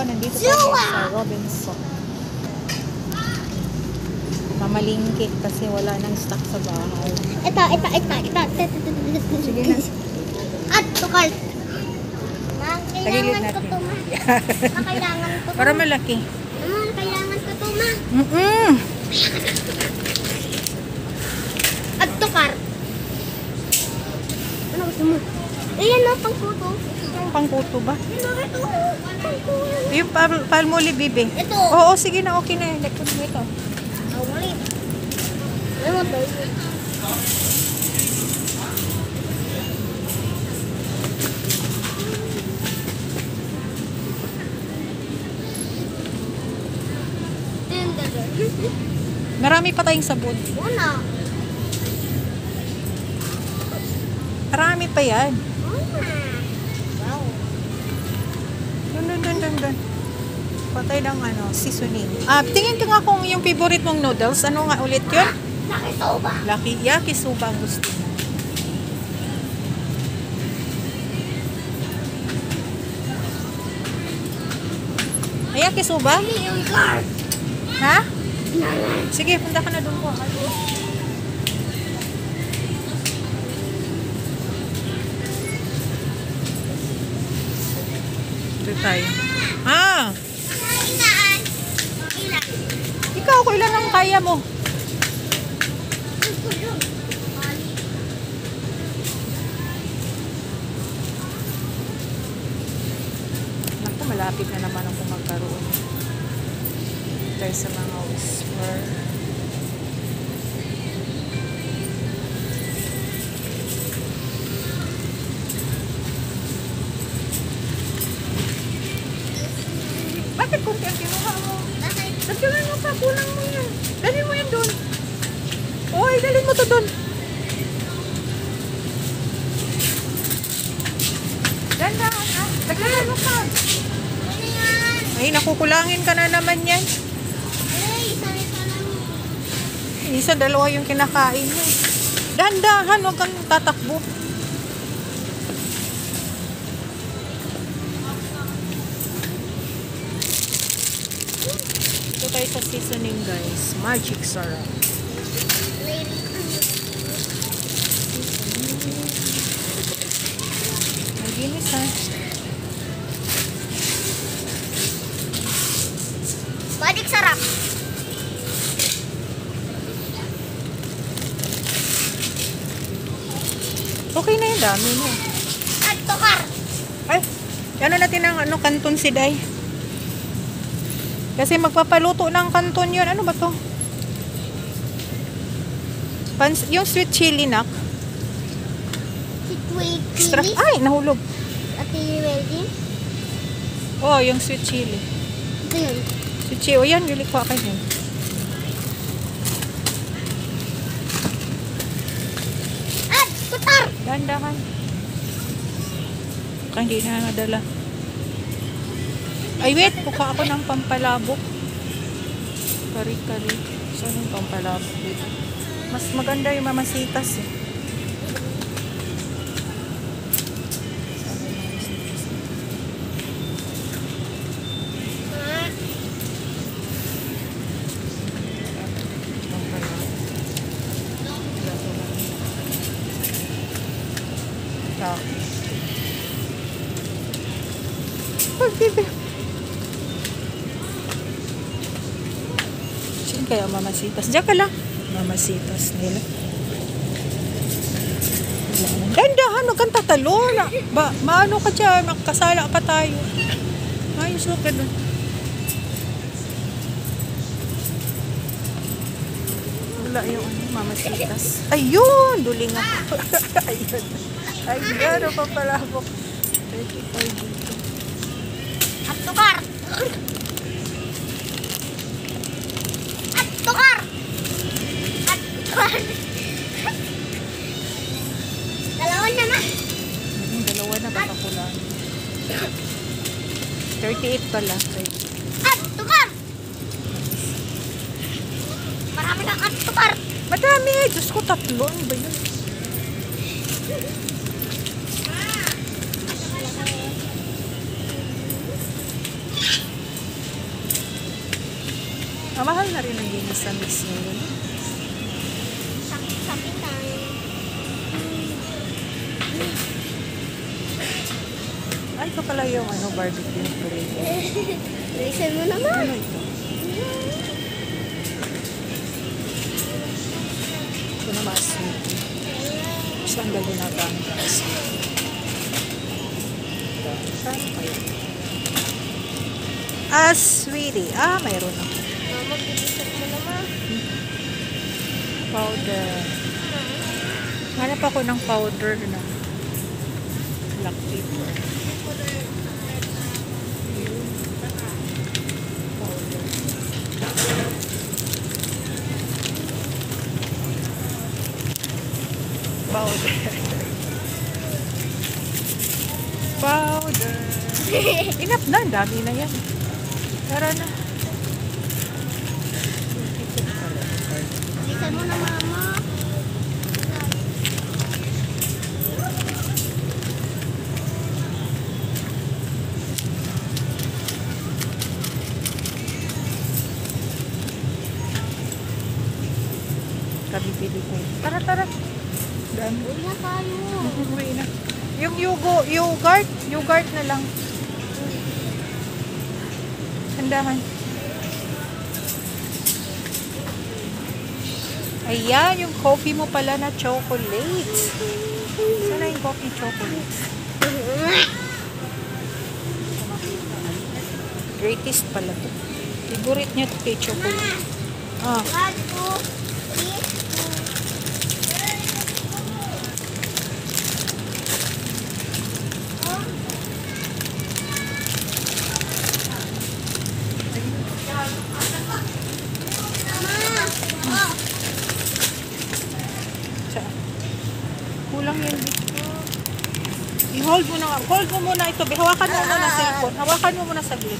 nandito tayo sa Robinson. Mamalingkit kasi wala nang stock sa bahay. Ito. Sige na. At tukal. Tagilid Kailangan ko natin. to, ma. Kailangan ko to. Para malaki. Kailangan ko to, ma. At tukar. Ano gusto mo? Ayan na, pangkuto. Pangkuto ba? Ito. Pangkuto. Yung palmolive, bibi. Ito. Oo, sige na. Okay na. Lekot mo ito. Ulit. Ano to? Marami pa tayong sabon. Una. Marami pa yan. Wow. Dun. Patay ng seasoning. Tingin ka nga kung yung favorite mong noodles. Ano nga ulit yun? Nakisoba. Yakisoba ang gusto mo. Ay, yakisoba? Yung guard. Ha? Sige, punta ka na doon po. Ito tayo. Ilan? Ikaw, kung ilan ang kaya mo? Naku, malapit na naman ako magkaroon. Tayo sa mga whisper. Bakit kunti ang kinuha mo? Dagdagan mo pa, kulang mo yan. Dalhin mo yan doon. Oy, dalhin mo to doon. Dandahan ha. Dagdagan mo pa. Ano yan? Ay, nakukulangin ka na naman yan. Isa lang. Isa, dalawa yung kinakain mo. Dandahan, huwag kang tatakbo. Ito tayo sa seasoning guys. Magic sarap. Naginis ha. Magic sarap. Okay na yun, dami na. At tukar. Ay, ano natin ang kanton si Day? Kasi magpapaluto ng kanton yun. Ano ba to? Yung sweet chili nak. Sweet Extra. chili. Ay, nahulog. At ready? Oh, yung sweet chili. Ito yun. Sweet chili. O yan, yuli ko ka yun. At tukar. Dahan-dahan. Baka hindi na nadala. Ay, wait. Kuha ako ng pampalabok. Kari-kari. Saan yung pampalabok dito? Mas maganda yung mamasitas eh. Saan yung mamasitas? Pampalabok. Tapos. Pag-ibig. Kaya mamasitas. Diyan ka lang. Mamasitas nila. Dandahan, huwag kang tatalo. Maano ka dyan? Makasala pa tayo. Ayos ka doon. Wala yung mamasitas. Ayun! Duling ako. Ayun. Ayun, ang papalabok. 35 dito. At tukar. Tukar! At tukar! Dalawa naman! Dalawa na baka kulang. 38 pala. At tukar! Marami ng at tukar! Madami eh. Diyos ko, tatlo. Ano ba yun? Mahal na rin ang ginis sa mix nyo. Sakit tayo. Ay, ito pala yung ano, barbecue flavor. Listen mo naman. Ano ito? Ito na ma-sweet. Saan gagawin natin ang ma-sweet? Ito. Saan pa yun? Sweetie. Mayroon na. Mama, bilisan mo naman. Powder. Hanap ako ng powder na black pepper. Powder. Powder. Powder. Enough na. Dami na yan. Tara na. Bilisan mo na, mama. Kabibili ko. Tara, tara. Dami. Uwi na tayo. Uwi na. Yung yogurt na lang. Handahan. Ayan, yung coffee mo pala na chocolate. Sana yung coffee chocolate. Greatest pala to. Favorite niya to kay chocolate. Ah. 1, 2, 3. Kulang yan dito. I-hold mo na. Hold mo muna ito. Hawakan mo muna sa cellphone. Hawakan mo muna sa glit.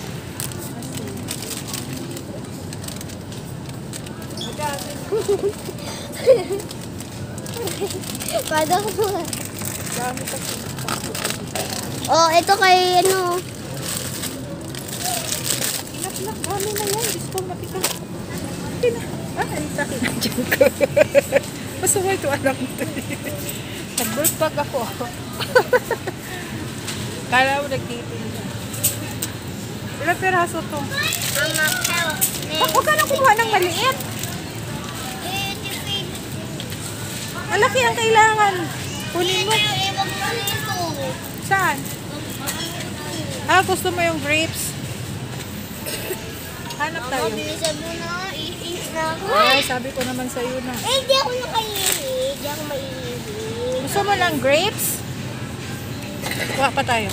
Pada ko. Dami kasi. Oh, ito kay ano. Inap lang. Dami na yan. Disco matigas. Hindi na. Ay, sakit na dyan ko. Masama ito alam mo. Nag-birth bag ako. Kala mo nagtitin na. Ilang peraso to? Mama, help me. Huwag ka na kumuha ng maliit. Malaki ang kailangan. Kunin mo. Iwan mo nito. Saan? Gusto mo yung grapes? Hanap Mama, tayo. bilisan mo na. Iis na ako. Ay, sabi ko naman sa'yo na. Hindi ako nakaihi. Hindi ako maihi. Gusto mo ng grapes? Kuha pa tayo.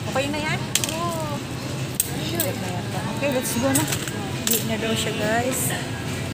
Okay na yan? Oo. Okay, let's go na. Hindi na daw siya, guys.